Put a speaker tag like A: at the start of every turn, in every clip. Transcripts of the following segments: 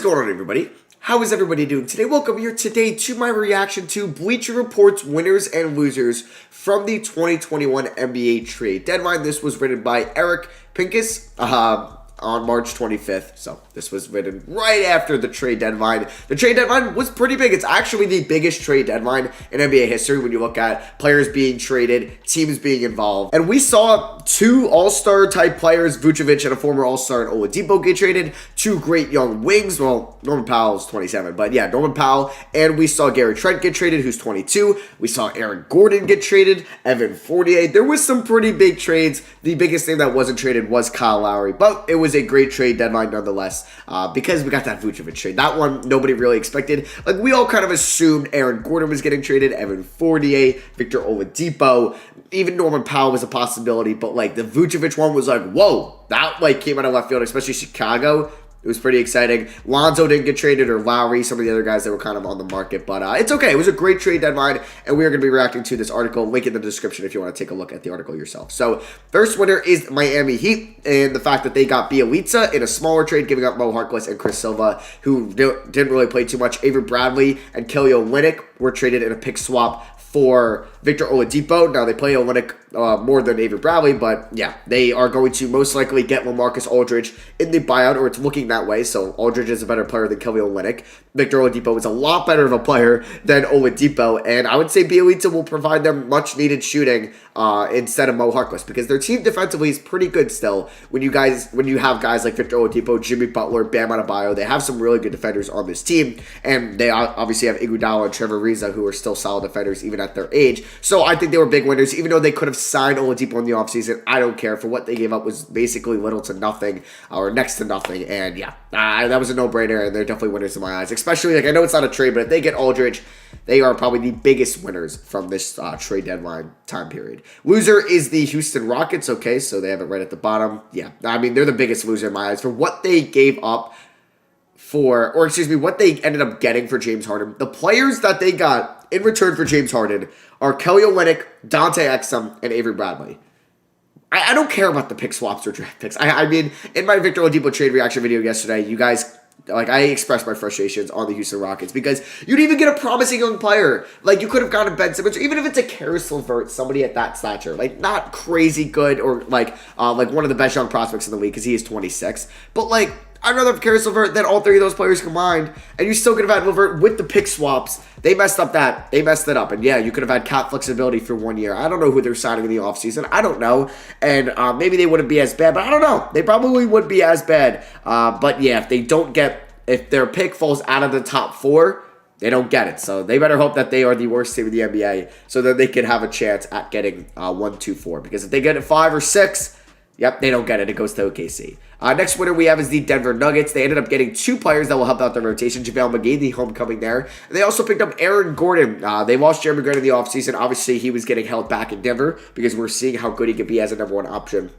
A: is going on, everybody? How is everybody doing today? Welcome here today to my reaction to Bleacher Report's winners and losers from the 2021 NBA trade deadline. This was written by Eric Pincus on March 25th. So this was written right after the trade deadline. The trade deadline was pretty big. It's actually the biggest trade deadline in NBA history when you look at players being traded, teams being involved. And we saw two all-star type players, Vucevic and a former all-star in Oladipo, get traded. Two great young wings. Well, Norman Powell's 27, but yeah, Norman Powell. And we saw Gary Trent get traded, who's 22. We saw Aaron Gordon get traded, Evan Fournier. There was some pretty big trades. The biggest thing that wasn't traded was Kyle Lowry, but it was a great trade deadline nonetheless, because we got that Vucevic trade. That one nobody really expected. Like, we all kind of assumed Aaron Gordon was getting traded, Evan Fournier, Victor Oladipo, even Norman Powell was a possibility, but like the Vucevic one was like, whoa, that like came out of left field, especially Chicago. It was pretty exciting. Lonzo didn't get traded, or Lowry, some of the other guys that were kind of on the market. But it's okay. It was a great trade deadline, and we are going to be reacting to this article. Link in the description if you want to take a look at the article yourself. So, first winner is Miami Heat, and the fact that they got Bielitsa in a smaller trade, giving up Mo Harkless and Chris Silva, who didn't really play too much. Avery Bradley and Kelly Olynyk were traded in a pick swap for Victor Oladipo. Now, they play Olynyk more than Avery Bradley, but yeah, they are going to most likely get LaMarcus Aldridge in the buyout, or it's looking that way. So Aldridge is a better player than Kelly Olynyk. Victor Oladipo is a lot better of a player than Oladipo, and I would say Bielitsa will provide them much needed shooting instead of Mo Harkless, because their team defensively is pretty good still. When you have guys like Victor Oladipo, Jimmy Butler, Bam Adebayo, they have some really good defenders on this team, and they obviously have Iguodala and Trevor Ariza, who are still solid defenders even at their age. So I think they were big winners, even though they could have signed Oladipo in the offseason. I don't care. For what they gave up was basically little to nothing, or next to nothing, and yeah, that was a no-brainer, and they're definitely winners in my eyes. Especially, like, I know it's not a trade, but if they get Aldridge, they are probably the biggest winners from this trade deadline time period. Loser is the Houston Rockets. Okay, so they have it right at the bottom. Yeah, I mean, they're the biggest loser in my eyes for what they gave up for, or excuse me, what they ended up getting for James Harden. The players that they got in return for James Harden are Kelly Olynyk, Dante Exum, and Avery Bradley. I don't care about the pick swaps or draft picks. I mean, in my Victor Oladipo trade reaction video yesterday, you guys, like, I expressed my frustrations on the Houston Rockets because you didn't even get a promising young player. Like, you could have gotten Ben Simmons, or even if it's a Karis LeVert, somebody at that stature. Like, not crazy good, or like one of the best young prospects in the league, because he is 26. But, like, I'd rather have Karis LeVert than all three of those players combined, and you still could have had LeVert with the pick swaps. They messed up that. They messed it up. And yeah, you could have had cap flexibility for 1 year. I don't know who they're signing in the offseason. I don't know. And maybe they wouldn't be as bad, but I don't know. They probably would be as bad. But yeah, if their pick falls out of the top four, they don't get it. So they better hope that they are the worst team in the NBA so that they can have a chance at getting 1, 2, 4. Because if they get it 5 or 6, yep, they don't get it. It goes to OKC. Next winner we have is the Denver Nuggets. They ended up getting two players that will help out their rotation. JaVale McGee, the homecoming there. And they also picked up Aaron Gordon. They lost Jeremy Grant in the offseason. Obviously, he was getting held back in Denver because we're seeing how good he could be as a number one option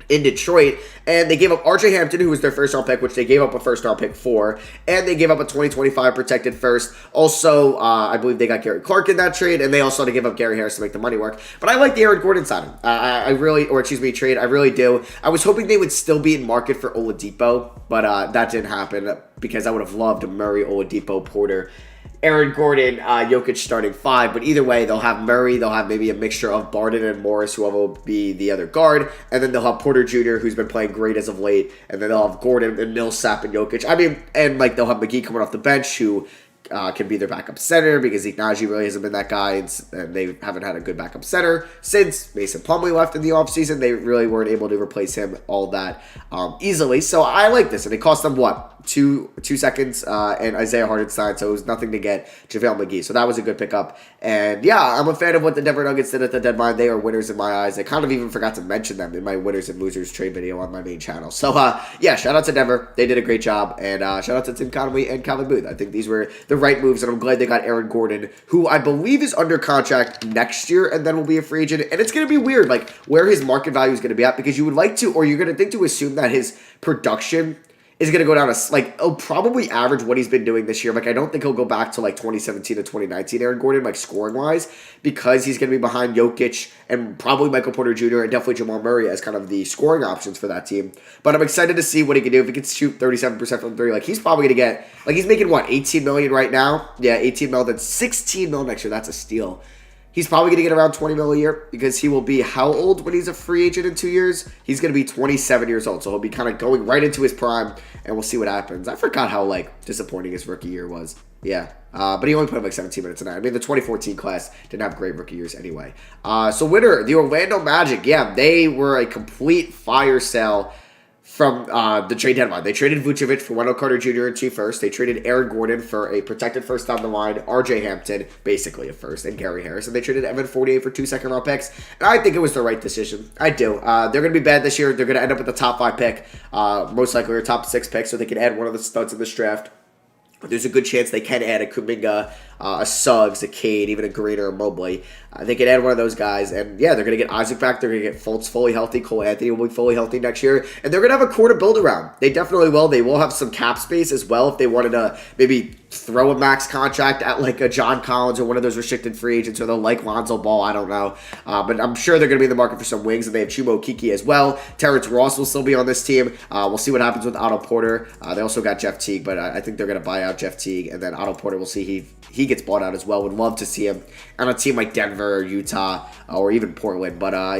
A: in Detroit. And they gave up RJ Hampton, who was their first round pick, which they gave up a first round pick for, and they gave up a 2025 protected first. Also, I believe they got Gary Clark in that trade, and they also had to give up Gary Harris to make the money work. But I like the Aaron Gordon signing. Trade. I really do. I was hoping they would still be in market for Oladipo, but that didn't happen because I would have loved Murray, Oladipo, Porter, Aaron Gordon, Jokic starting 5, but either way, they'll have Murray, they'll have maybe a mixture of Barton and Morris, who will be the other guard, and then they'll have Porter Jr., who's been playing great as of late, and then they'll have Gordon and Millsap and Jokic. I mean, and like they'll have McGee coming off the bench, who can be their backup center, because Ignaji really hasn't been that guy, and they haven't had a good backup center since Mason Plumlee left in the offseason. They really weren't able to replace him all that easily. So I like this, and it cost them, what, 2 seconds, and Isaiah Hartenstein, so it was nothing to get JaVale McGee. So that was a good pickup. And yeah, I'm a fan of what the Denver Nuggets did at the deadline. They are winners in my eyes. I kind of even forgot to mention them in my winners and losers trade video on my main channel. So yeah, shout out to Denver. They did a great job. And shout out to Tim Conway and Calvin Booth. I think these were the right moves, and I'm glad they got Aaron Gordon, who I believe is under contract next year and then will be a free agent. And it's going to be weird, like, where his market value is going to be at, because you would like to, or you're going to think to assume that his production is going to go down he'll probably average what he's been doing this year. Like, I don't think he'll go back to like 2017 to 2019 Aaron Gordon, like scoring wise, because he's going to be behind Jokic and probably Michael Porter Jr. and definitely Jamal Murray as kind of the scoring options for that team. But I'm excited to see what he can do. If he can shoot 37% from three, like he's probably going to get, like he's making what, 18 million right now? Yeah, 18 mil, then 16 mil next year. That's a steal. He's probably going to get around 20 mil a year because he will be how old when he's a free agent in 2 years? He's going to be 27 years old. So he'll be kind of going right into his prime, and we'll see what happens. I forgot how, like, disappointing his rookie year was. Yeah. But he only put up like 17 minutes a night. I mean, the 2014 class didn't have great rookie years anyway. So winner, the Orlando Magic. Yeah, they were a complete fire sale from the trade deadline. They traded Vucevic for Wendell Carter Jr. and 2 firsts. They traded Aaron Gordon for a protected first down the line, RJ Hampton, basically a first, and Gary Harris. And they traded Evan Fournier for 2 second-round picks. And I think it was the right decision. I do. They're going to be bad this year. They're going to end up with the top 5 pick, most likely or top 6 pick, so they can add one of the studs in this draft. There's a good chance they can add a Kuminga, a Suggs, a Cade, even a Green or a Mobley. They can add one of those guys. And, yeah, they're going to get Isaac back. They're going to get Fultz fully healthy. Cole Anthony will be fully healthy next year. And they're going to have a core to build around. They definitely will. They will have some cap space as well if they wanted to maybe throw a max contract at like a John Collins or one of those restricted free agents, or they'll like Lonzo Ball. I don't know. But I'm sure they're going to be in the market for some wings. And they have Chuma Okeke as well. Terrence Ross will still be on this team. We'll see what happens with Otto Porter. They also got Jeff Teague, but I think they're going to buy out Jeff Teague. And then Otto Porter, we'll see he gets bought out as well. Would love to see him on a team like Denver or Utah or even Portland. But I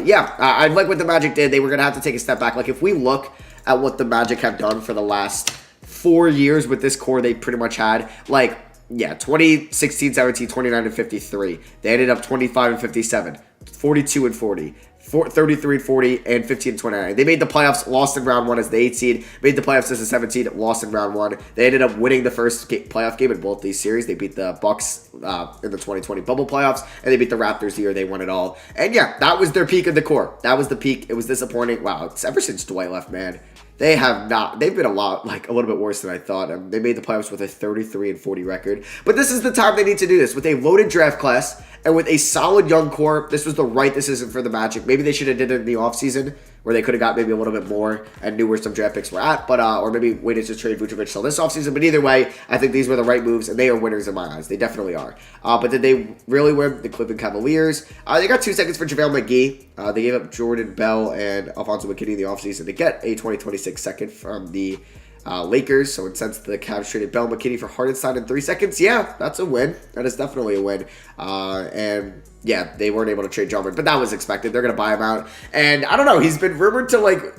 A: like what the Magic did. They were going to have to take a step back. Like if we look at what the Magic have done for the last 4 years with this core they pretty much had, like, yeah, 2016, 17, 29 and 53. They ended up 25 and 57, 42 and 40. 33 and 40 and 15 and 29. They made the playoffs, lost in round 1 as the 8 seed, made the playoffs as a 7 seed, lost in round 1. They ended up winning the first playoff game in both these series. They beat the Bucks in the 2020 bubble playoffs, and they beat the Raptors the year they won it all. And yeah, that was their peak of the core. That was the peak. It was disappointing. Wow, it's ever since Dwight left, man. They've been a little bit worse than I thought. They made the playoffs with a 33 and 40 record. But this is the time they need to do this. With a loaded draft class and with a solid young core, this was the right decision for the Magic. Maybe they should have did it in the offseason, where they could have got maybe a little bit more and knew where some draft picks were at, but or maybe waited to trade Vucevic till this offseason. But either way, I think these were the right moves, and they are winners in my eyes. They definitely are. But did they really win? The Cleveland Cavaliers. They got 2 seconds for JaVale McGee. They gave up Jordan Bell and Alfonso McKinney in the offseason to get a 2026 second from the Lakers. So since the Cavs traded Bell McKinney for Hardenstein in 3 seconds, yeah, that's a win. That is definitely a win. And yeah, they weren't able to trade Drummond, but that was expected. They're going to buy him out. And I don't know, he's been rumored to the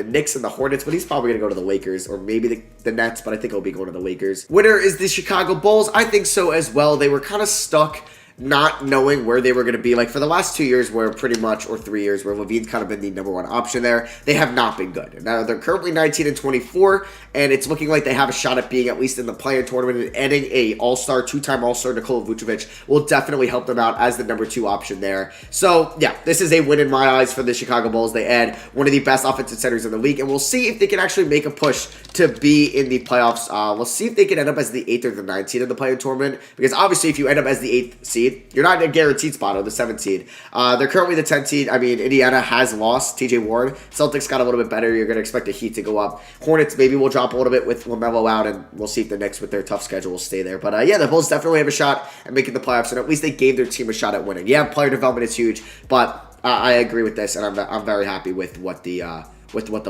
A: Knicks and the Hornets, but he's probably going to go to the Lakers or maybe the Nets, but I think he'll be going to the Lakers. Winner is the Chicago Bulls. I think so as well. They were kind of stuck not knowing where they were going to be. Like for the last 2 years or 3 years where Levine's kind of been the number 1 option there, they have not been good. Now they're currently 19 and 24, and it's looking like they have a shot at being at least in the play-in tournament, and adding a all-star, 2-time all-star Nikola Vucevic will definitely help them out as the number 2 option there. So yeah, this is a win in my eyes for the Chicago Bulls. They add one of the best offensive centers in the league, and we'll see if they can actually make a push to be in the playoffs. We'll see if they can end up as the 8th or the 9th seed in the play-in tournament, because obviously if you end up as the 8th seed, you're not in a guaranteed spot or the 7th seed. They're currently the 10th seed. I mean, Indiana has lost TJ Warren. Celtics got a little bit better. You're going to expect the Heat to go up. Hornets maybe will drop a little bit with LaMelo out, and we'll see if the Knicks with their tough schedule will stay there. But yeah, the Bulls definitely have a shot at making the playoffs, and at least they gave their team a shot at winning. Yeah, player development is huge, but I agree with this, and I'm very happy with what the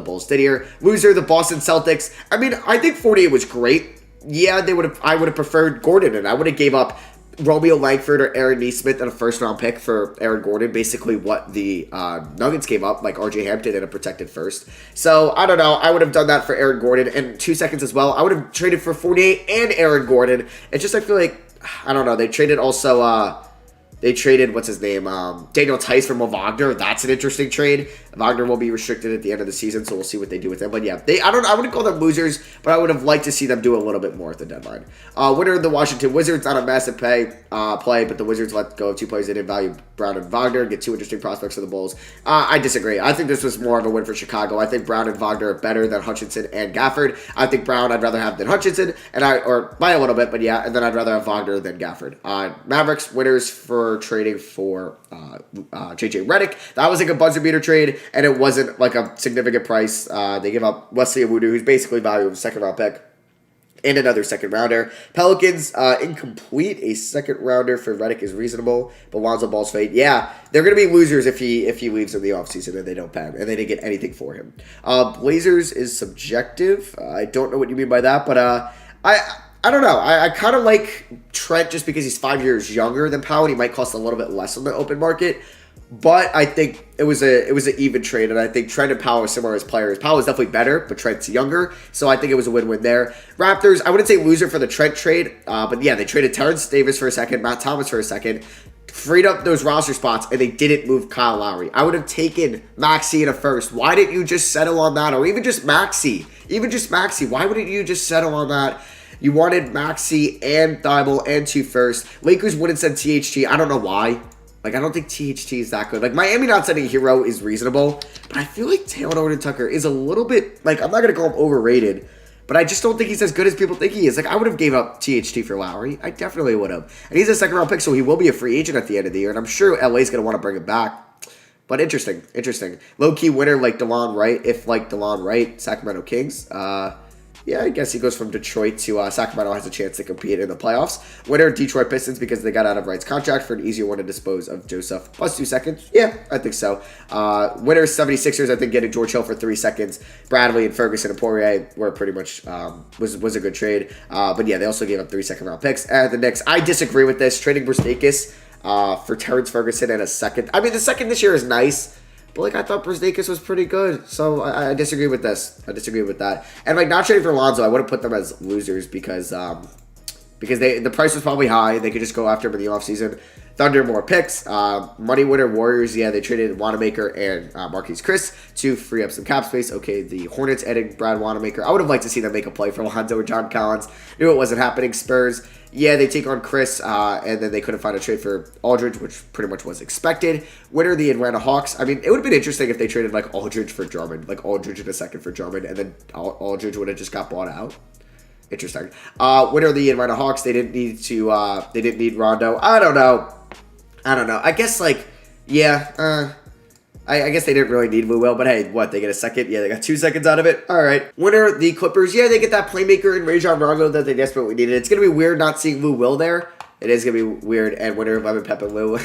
A: Bulls did here. Loser, the Boston Celtics. I mean, I think 48 was great. Yeah, I would have preferred Gordon, and I would have gave up Romeo Langford or Aaron Nesmith and a first-round pick for Aaron Gordon, basically what the Nuggets gave up, like RJ Hampton and a protected first. So, I don't know. I would have done that for Aaron Gordon and 2 seconds as well. I would have traded for 48 and Aaron Gordon. It's just, I feel like, I don't know. They traded also, what's his name, Daniel Tice for Mo Wagner. That's an interesting trade. Wagner will be restricted at the end of the season, so we'll see what they do with him. But yeah, I wouldn't call them losers, but I would have liked to see them do a little bit more at the deadline. Winner of the Washington Wizards, not a massive play, but the Wizards let go of 2 players they didn't value, Brown and Wagner, get 2 interesting prospects for the Bulls. I disagree. I think this was more of a win for Chicago. I think Brown and Wagner are better than Hutchinson and Gafford. I think Brown I'd rather have than Hutchinson, or by a little bit, but yeah, and then I'd rather have Wagner than Gafford. Mavericks, winners for for trading for JJ Redick. That was like a buzzer beater trade, and it wasn't like a significant price. They gave up Wesley Iwudu, who's basically value of a second round pick, and another second rounder. Pelicans, incomplete. A second rounder for Redick is reasonable, but Lonzo Ball's fate. Yeah, they're going to be losers if he leaves in the offseason and they don't pay him, and they didn't get anything for him. Blazers is subjective. I don't know what you mean by that, but I don't know. I kind of like Trent just because he's 5 years younger than Powell, and he might cost a little bit less on the open market. But I think it was an even trade, and I think Trent and Powell are similar as players. Powell is definitely better, but Trent's younger, so I think it was a win-win there. Raptors, I wouldn't say loser for the Trent trade, but yeah, they traded Terrence Davis for a second, Matt Thomas for a second, freed up those roster spots, and they didn't move Kyle Lowry. I would have taken Maxey in a first. Why didn't you just settle on that, or even just Maxey? Why wouldn't you just settle on that? You wanted Maxey and Thibault and 2 firsts. Lakers wouldn't send THT. I don't know why. Like, I don't think THT is that good. Like, Miami not sending Hero is reasonable, but I feel like Taylor Horton-Tucker is a little bit, like, I'm not going to call him overrated, but I just don't think he's as good as people think he is. Like, I would have gave up THT for Lowry. I definitely would have. And he's a second-round pick, so he will be a free agent at the end of the year, and I'm sure LA's going to want to bring him back. But interesting. Low-key winner like DeLon Wright, DeLon Wright, Sacramento Kings. Yeah, I guess he goes from Detroit to Sacramento, has a chance to compete in the playoffs. Winner, Detroit Pistons, because they got out of Wright's contract for an easier one to dispose of Joseph. Plus 2 seconds. Yeah, I think so. Winner, 76ers, I think getting George Hill for 3 seconds. Bradley and Ferguson and Poirier were pretty much, was a good trade. But yeah, they also gave up 3 second-round picks. And the Knicks, I disagree with this. Trading Brzdeikis for Terrence Ferguson and a second. I mean, the second this year is nice. But, like, I thought Brzdeikis was pretty good. So, I disagree with this. I disagree with that. And, like, not trading for Lonzo, I wouldn't put them as losers because the price was probably high. They could just go after him in the offseason. Thunder, more picks. Money winner, Warriors, yeah, they traded Wanamaker and Marquise Chris to free up some cap space. Okay, the Hornets adding Brad Wanamaker. I would have liked to see them make a play for Lonzo or John Collins. Knew it wasn't happening. Spurs, yeah, they take on Chris, and then they couldn't find a trade for Aldridge, which pretty much was expected. Winner, the Atlanta Hawks. I mean, it would have been interesting if they traded, like, Aldridge for Drummond. Like, Aldridge in a second for Drummond, and then Aldridge would have just got bought out. Interesting. Winner, the Atlanta Hawks. They didn't need Rondo. I don't know. I guess, like, yeah, I guess they didn't really need Lou Will, but hey, what, they get a second? Yeah, they got 2 seconds out of it. All right. Winner, the Clippers. Yeah, they get that playmaker in Rajon Rondo that they desperately needed. It's going to be weird not seeing Lou Will there. It is going to be weird. And winner, Lemon Pep and Lou.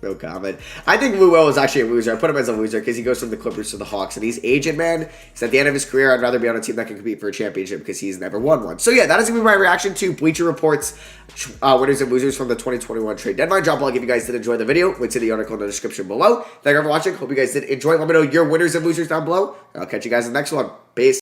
A: No comment. I think Lou Will is actually a loser. I put him as a loser because he goes from the Clippers to the Hawks, and he's aged, man. He's at the end of his career. I'd rather be on a team that can compete for a championship because he's never won one. So yeah, that is going to be my reaction to Bleacher Report's winners and losers from the 2021 trade deadline. Drop a like if you guys did enjoy the video. Link to the article in the description below. Thank you for watching. Hope you guys did enjoy. Let me know your winners and losers down below. I'll catch you guys in the next one. Peace.